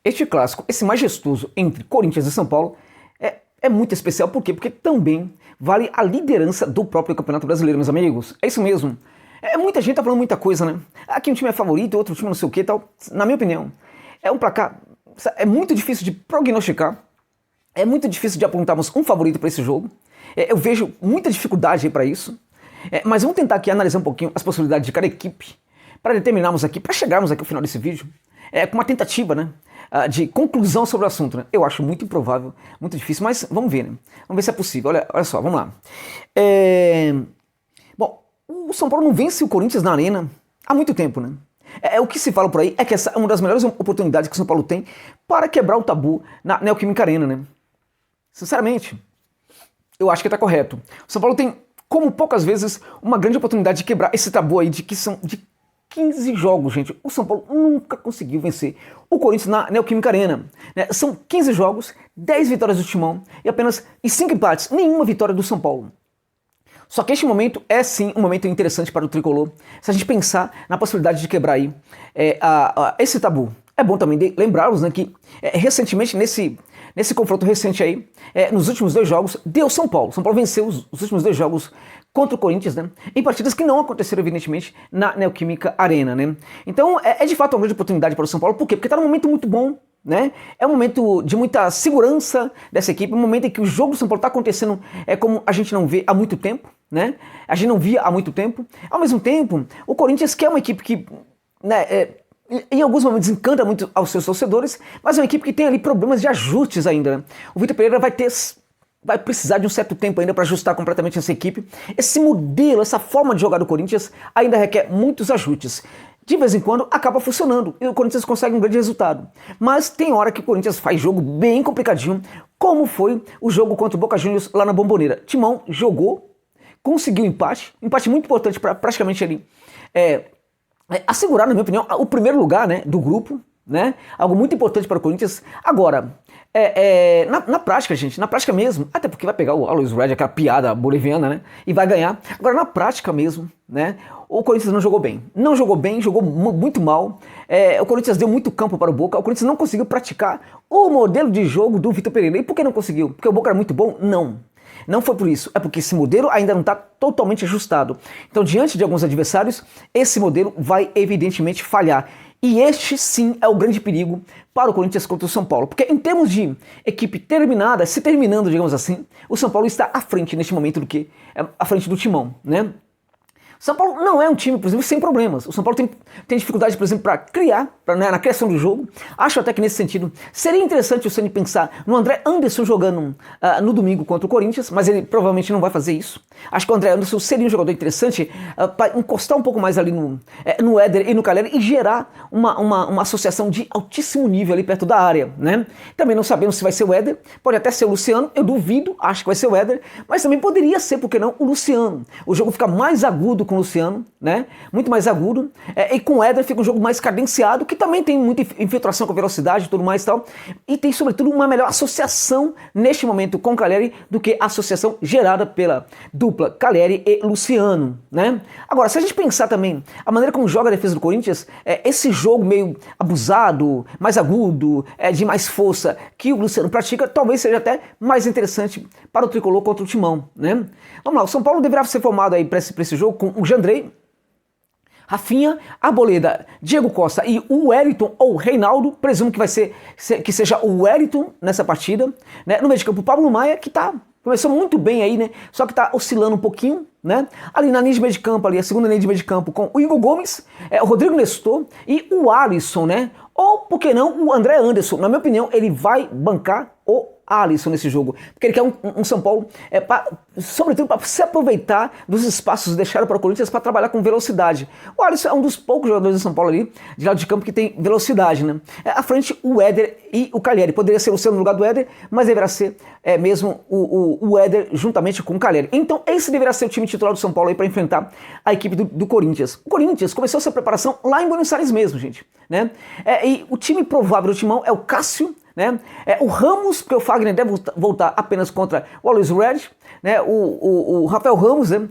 Este clássico, esse majestoso entre Corinthians e São Paulo, é muito especial. Por quê? Porque também vale a liderança do próprio Campeonato Brasileiro, meus amigos. É isso mesmo. Muita gente tá falando muita coisa, né? Aqui um time é favorito, outro time não sei o que e tal. Na minha opinião, é um placar... É muito difícil de prognosticar. É muito difícil de apontarmos um favorito para esse jogo. Eu vejo muita dificuldade aí para isso. Mas vamos tentar aqui analisar um pouquinho as possibilidades de cada equipe para determinarmos aqui, para chegarmos aqui ao final desse vídeo, com uma tentativa, né, de conclusão sobre o assunto, né? Eu acho muito improvável, muito difícil, mas vamos ver, né? Vamos ver se é possível. Olha só, vamos lá. Bom, o São Paulo não vence o Corinthians na Arena há muito tempo, né? O que se fala por aí é que essa é uma das melhores oportunidades que o São Paulo tem para quebrar o tabu na Neoquímica Arena, né? Sinceramente, eu acho que está correto. O São Paulo tem, como poucas vezes, uma grande oportunidade de quebrar esse tabu aí de que são de 15 jogos, gente. O São Paulo nunca conseguiu vencer o Corinthians na Neoquímica Arena, né? São 15 jogos, 10 vitórias do Timão e 5 empates, nenhuma vitória do São Paulo. Só que este momento é sim um momento interessante para o Tricolor, se a gente pensar na possibilidade de quebrar aí esse tabu. É bom também lembrá-los, né, que recentemente, nesse confronto recente aí, nos últimos 2 jogos, deu São Paulo. São Paulo venceu os últimos 2 jogos contra o Corinthians, né, em partidas que não aconteceram, evidentemente, na Neoquímica Arena, né. Então, é de fato uma grande oportunidade para o São Paulo. Por quê? Porque está num momento muito bom, né? É um momento de muita segurança dessa equipe, um momento em que o jogo do São Paulo está acontecendo como a gente não vê há muito tempo, né? A gente não via há muito tempo. Ao mesmo tempo, o Corinthians, que é uma equipe que, né, em alguns momentos encanta muito aos seus torcedores, mas é uma equipe que tem ali problemas de ajustes ainda, né? O Vitor Pereira vai precisar de um certo tempo ainda para ajustar completamente essa equipe. Esse modelo, essa forma de jogar do Corinthians ainda requer muitos ajustes. De vez em quando acaba funcionando e o Corinthians consegue um grande resultado. Mas tem hora que o Corinthians faz jogo bem complicadinho, como foi o jogo contra o Boca Juniors lá na Bombonera. Timão jogou, conseguiu um empate muito importante para praticamente ali assegurar, na minha opinião, o primeiro lugar, né, do grupo, né? Algo muito importante para o Corinthians. Agora, na prática, gente, na prática mesmo, até porque vai pegar o Always Red, aquela piada boliviana, né, e vai ganhar. Agora, na prática mesmo, né, o Corinthians não jogou bem. Não jogou bem, jogou muito mal. O Corinthians deu muito campo para o Boca. O Corinthians não conseguiu praticar o modelo de jogo do Vitor Pereira. E por que não conseguiu? Porque o Boca era muito bom? Não. Não foi por isso. É porque esse modelo ainda não está totalmente ajustado. Então, diante de alguns adversários, esse modelo vai evidentemente falhar. E este sim é o grande perigo para o Corinthians contra o São Paulo. Porque em termos de equipe terminada, se terminando, digamos assim, o São Paulo está à frente neste momento do que à frente do Timão, né? São Paulo não é um time, por exemplo, sem problemas. O São Paulo tem dificuldade, por exemplo, para criar, na criação do jogo. Acho até que nesse sentido seria interessante o Ceni pensar no André Anderson jogando no domingo contra o Corinthians, mas ele provavelmente não vai fazer isso. Acho que o André Anderson seria um jogador interessante para encostar um pouco mais ali no Éder e no Caleri e gerar uma associação de altíssimo nível ali perto da área, né? Também não sabemos se vai ser o Éder, pode até ser o Luciano, eu duvido, acho que vai ser o Éder, mas também poderia ser, por que não, o Luciano. O jogo fica mais agudo com o Luciano, né? Muito mais agudo, e com o Éder fica um jogo mais cadenciado, que também tem muita infiltração com velocidade e tudo mais e tal, e tem sobretudo uma melhor associação neste momento com o Caleri do que a associação gerada pela dupla Caleri e Luciano, né? Agora, se a gente pensar também a maneira como joga a defesa do Corinthians, esse jogo meio abusado, mais agudo, de mais força que o Luciano pratica, talvez seja até mais interessante para o Tricolor contra o Timão, né? Vamos lá, o São Paulo deverá ser formado aí para esse jogo com o Jandrei, Rafinha, Arboleda, Diego Costa e o Wellington ou Reinaldo. Presumo que seja o Wellington nessa partida, né? No meio de campo, o Pablo Maia, que começou muito bem aí, né? Só que tá oscilando um pouquinho, né? Ali na linha de meio de campo, a segunda linha de meio de campo, com o Igor Gomes, o Rodrigo Nestor e o Alisson, né? Ou, por que não, o André Anderson. Na minha opinião, ele vai bancar o Alisson nesse jogo, porque ele quer um São Paulo, sobretudo para se aproveitar dos espaços deixados para o Corinthians para trabalhar com velocidade. O Alisson é um dos poucos jogadores de São Paulo ali, de lado de campo, que tem velocidade, né? À frente, o Éder e o Caleri. Poderia ser o Luciano no lugar do Éder, mas deverá ser mesmo o Éder juntamente com o Caleri. Então, esse deverá ser o time titular do São Paulo aí para enfrentar a equipe do Corinthians. O Corinthians começou essa preparação lá em Buenos Aires mesmo, gente, né? E o time provável do Timão é o Cássio, né? O Ramos, porque o Fagner deve voltar apenas contra o Always Red, né? O Rafael Ramos, né?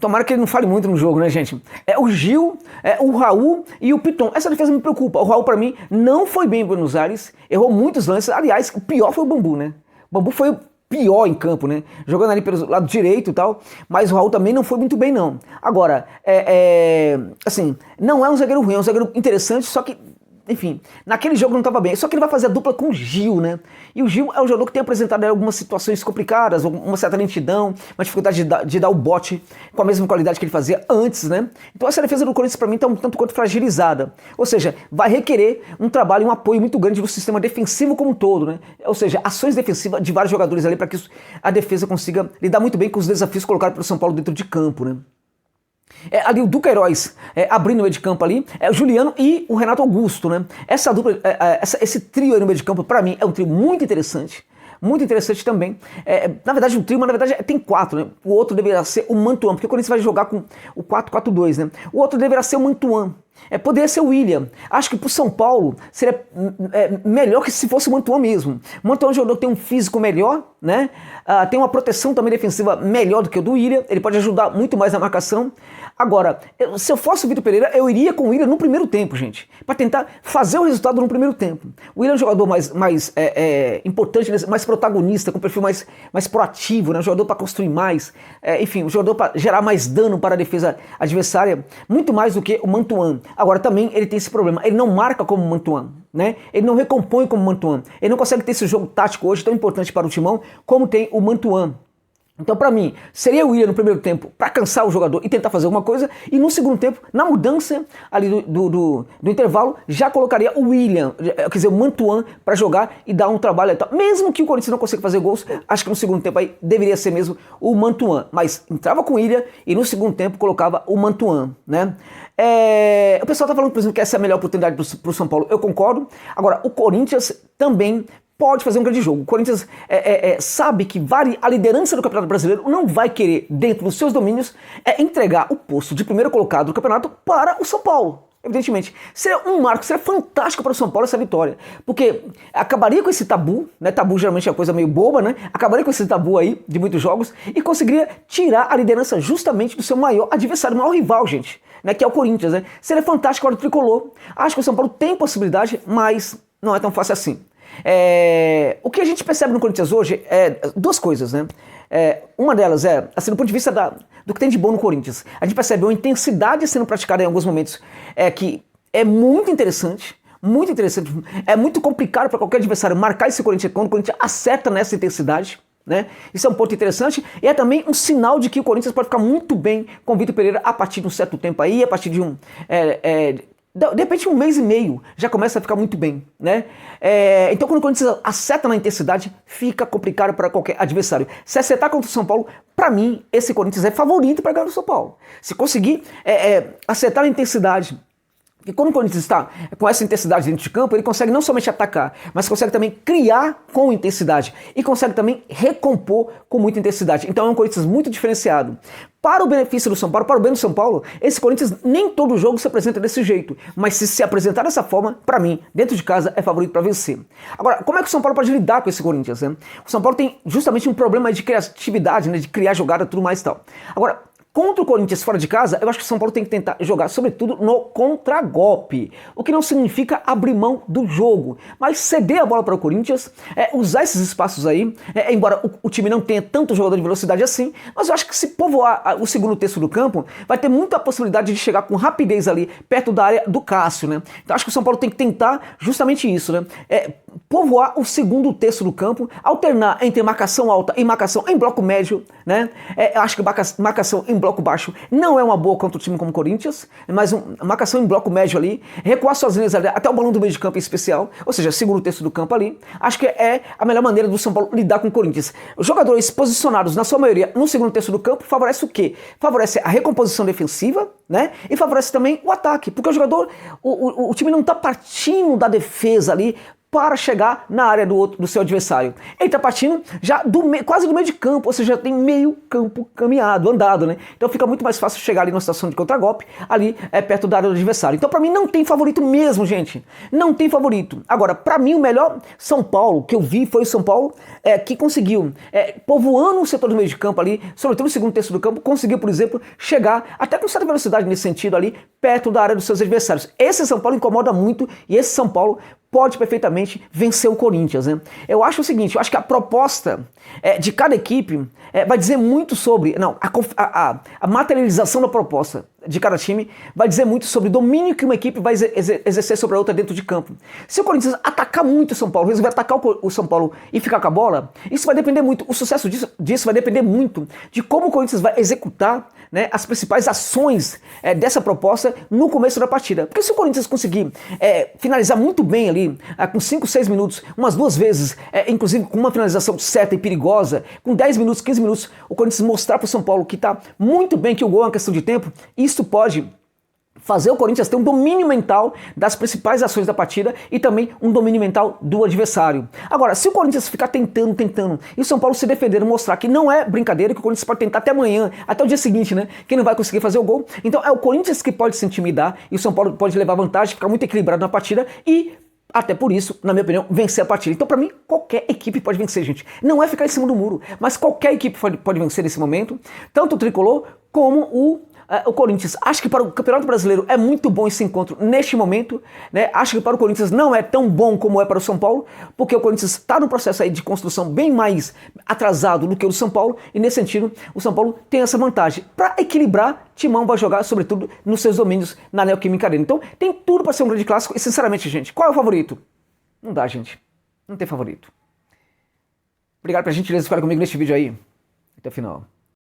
Tomara que ele não fale muito no jogo, né, gente? O Gil, o Raul e o Piton. Essa defesa me preocupa. O Raul, pra mim, não foi bem em Buenos Aires, errou muitos lances. Aliás, o pior foi o Bambu, né? O Bambu foi o pior em campo, né? Jogando ali pelo lado direito e tal, mas o Raul também não foi muito bem, não. Agora, assim, não é um zagueiro ruim, é um zagueiro interessante, só que, enfim, naquele jogo não estava bem. Só que ele vai fazer a dupla com o Gil, né? E o Gil é um jogador que tem apresentado algumas situações complicadas, uma certa lentidão, uma dificuldade de dar o bote com a mesma qualidade que ele fazia antes, né? Então essa defesa do Corinthians para mim está um tanto quanto fragilizada. Ou seja, vai requerer um trabalho e um apoio muito grande do sistema defensivo como um todo, né? Ou seja, ações defensivas de vários jogadores ali para que a defesa consiga lidar muito bem com os desafios colocados pelo São Paulo dentro de campo, né? Ali o Duqueiroz abrindo o meio de campo ali, o Juliano e o Renato Augusto, né? Essa dupla, esse trio aí no meio de campo, pra mim, é um trio muito interessante também. Na verdade, um trio, mas na verdade tem 4, né? O outro deveria ser o Mantuan, porque o Corinthians vai jogar com o 4-4-2, né? O outro deveria ser o Mantuan. Poderia ser o William. Acho que pro São Paulo seria melhor que se fosse o Mantuan mesmo. O Mantuan é um jogador que tem um físico melhor, né? Tem uma proteção também defensiva melhor do que o do William. Ele pode ajudar muito mais na marcação. Agora, se eu fosse o Vitor Pereira, eu iria com o William no primeiro tempo, gente. Para tentar fazer o resultado no primeiro tempo. O William é um jogador mais importante, mais protagonista, com um perfil mais proativo, né? Um jogador para construir mais. Enfim, um jogador para gerar mais dano para a defesa adversária. Muito mais do que o Mantuan. Agora, também ele tem esse problema. Ele não marca como o Mantuan, né? Ele não recompõe como o Mantuan. Ele não consegue ter esse jogo tático hoje tão importante para o Timão como tem o Mantuan. Então, pra mim, seria o William no primeiro tempo para cansar o jogador e tentar fazer alguma coisa, e no segundo tempo, na mudança ali do intervalo, já colocaria o William, quer dizer, o Mantuan, para jogar e dar um trabalho e tal. Mesmo que o Corinthians não consiga fazer gols, acho que no segundo tempo aí deveria ser mesmo o Mantuan, mas entrava com o William e no segundo tempo colocava o Mantuan, né? O pessoal tá falando, por exemplo, que essa é a melhor oportunidade pro São Paulo, eu concordo. Agora, o Corinthians também pode fazer um grande jogo. O Corinthians sabe que a liderança do Campeonato Brasileiro não vai querer, dentro dos seus domínios, entregar o posto de primeiro colocado do campeonato para o São Paulo. Evidentemente. Seria um marco, seria fantástico para o São Paulo essa vitória. Porque acabaria com esse tabu, né? Tabu geralmente é uma coisa meio boba, né? Acabaria com esse tabu aí de muitos jogos e conseguiria tirar a liderança justamente do seu maior adversário, maior rival, gente, né? Que é o Corinthians, né? Seria fantástico para o tricolor. Acho que o São Paulo tem possibilidade, mas não é tão fácil assim. O que a gente percebe no Corinthians hoje é duas coisas, né? Uma delas assim, do ponto de vista do que tem de bom no Corinthians. A gente percebe uma intensidade sendo praticada em alguns momentos que é muito interessante. Muito interessante. É muito complicado para qualquer adversário marcar esse Corinthians quando o Corinthians acerta nessa intensidade, né? Isso é um ponto interessante e é também um sinal de que o Corinthians pode ficar muito bem com o Vitor Pereira a partir de um certo tempo aí, a partir de de repente, 1 mês e meio já começa a ficar muito bem, né? Então, quando o Corinthians acerta na intensidade, fica complicado para qualquer adversário. Se acertar contra o São Paulo, para mim, esse Corinthians é favorito para ganhar do São Paulo. Se conseguir acertar na intensidade, e quando o Corinthians está com essa intensidade dentro de campo, ele consegue não somente atacar, mas consegue também criar com intensidade e consegue também recompor com muita intensidade. Então é um Corinthians muito diferenciado. Para o benefício do São Paulo, para o bem do São Paulo, esse Corinthians nem todo jogo se apresenta desse jeito, mas se apresentar dessa forma, para mim, dentro de casa, é favorito para vencer. Agora, como é que o São Paulo pode lidar com esse Corinthians, né? O São Paulo tem justamente um problema de criatividade, né, de criar jogada e tudo mais e tal. Agora, contra o Corinthians fora de casa, eu acho que o São Paulo tem que tentar jogar, sobretudo, no contragolpe. O que não significa abrir mão do jogo, mas ceder a bola para o Corinthians, usar esses espaços aí, embora o time não tenha tanto jogador de velocidade assim, mas eu acho que se povoar o segundo terço do campo, vai ter muita possibilidade de chegar com rapidez ali, perto da área do Cássio, né? Então acho que o São Paulo tem que tentar justamente isso, né? Povoar o segundo terço do campo, alternar entre marcação alta e marcação em bloco médio, né? Acho que marcação em bloco baixo não é uma boa contra um time como o Corinthians, mas marcação em bloco médio ali, recuar suas linhas ali, até o balão do meio de campo em especial, ou seja, segundo terço do campo ali, acho que é a melhor maneira do São Paulo lidar com o Corinthians. Os jogadores posicionados, na sua maioria, no segundo terço do campo, favorece o quê? Favorece a recomposição defensiva, né? E favorece também o ataque, porque o time não está partindo da defesa ali para chegar na área do seu adversário. Ele está partindo já quase do meio de campo, ou seja, já tem meio campo caminhado, andado, né? Então fica muito mais fácil chegar ali numa situação de contragolpe, ali perto da área do adversário. Então para mim não tem favorito mesmo, gente. Não tem favorito. Agora, para mim o melhor São Paulo que eu vi foi o São Paulo que conseguiu, povoando o setor do meio de campo ali, sobretudo no segundo terço do campo, conseguiu, por exemplo, chegar até com certa velocidade nesse sentido ali, perto da área dos seus adversários. Esse São Paulo incomoda muito e esse São Paulo pode perfeitamente vencer o Corinthians, né? Eu acho o seguinte, eu acho que a proposta de cada equipe vai dizer muito sobre, não, a materialização da proposta de cada time vai dizer muito sobre o domínio que uma equipe vai exercer sobre a outra dentro de campo. Se o Corinthians atacar muito o São Paulo, resolver atacar o São Paulo e ficar com a bola, isso vai depender muito, o sucesso disso vai depender muito de como o Corinthians vai executar, né, as principais ações dessa proposta no começo da partida. Porque se o Corinthians conseguir finalizar muito bem ali, com 5, 6 minutos, umas 2 vezes, inclusive com uma finalização certa e perigosa, com 10 minutos, 15 minutos, o Corinthians mostrar para o São Paulo que está muito bem, que o gol é uma questão de tempo, isso pode fazer o Corinthians ter um domínio mental das principais ações da partida e também um domínio mental do adversário. Agora, se o Corinthians ficar tentando, e o São Paulo se defender, mostrar que não é brincadeira, que o Corinthians pode tentar até amanhã, até o dia seguinte, né, que não vai conseguir fazer o gol, então é o Corinthians que pode se intimidar e o São Paulo pode levar vantagem, ficar muito equilibrado na partida e até por isso, na minha opinião, vencer a partida. Então, para mim, qualquer equipe pode vencer, gente. Não é ficar em cima do muro, mas qualquer equipe pode vencer nesse momento, tanto o Tricolor como o Corinthians. Acho que para o Campeonato Brasileiro é muito bom esse encontro neste momento, né? Acho que para o Corinthians não é tão bom como é para o São Paulo, porque o Corinthians está no processo aí de construção bem mais atrasado do que o do São Paulo, e nesse sentido o São Paulo tem essa vantagem. Para equilibrar, Timão vai jogar sobretudo nos seus domínios na Neoquímica Arena. Então tem tudo para ser um grande clássico e sinceramente, gente, qual é o favorito? Não dá, gente. Não tem favorito. Obrigado pela gentileza de ficar comigo neste vídeo aí. Até o final.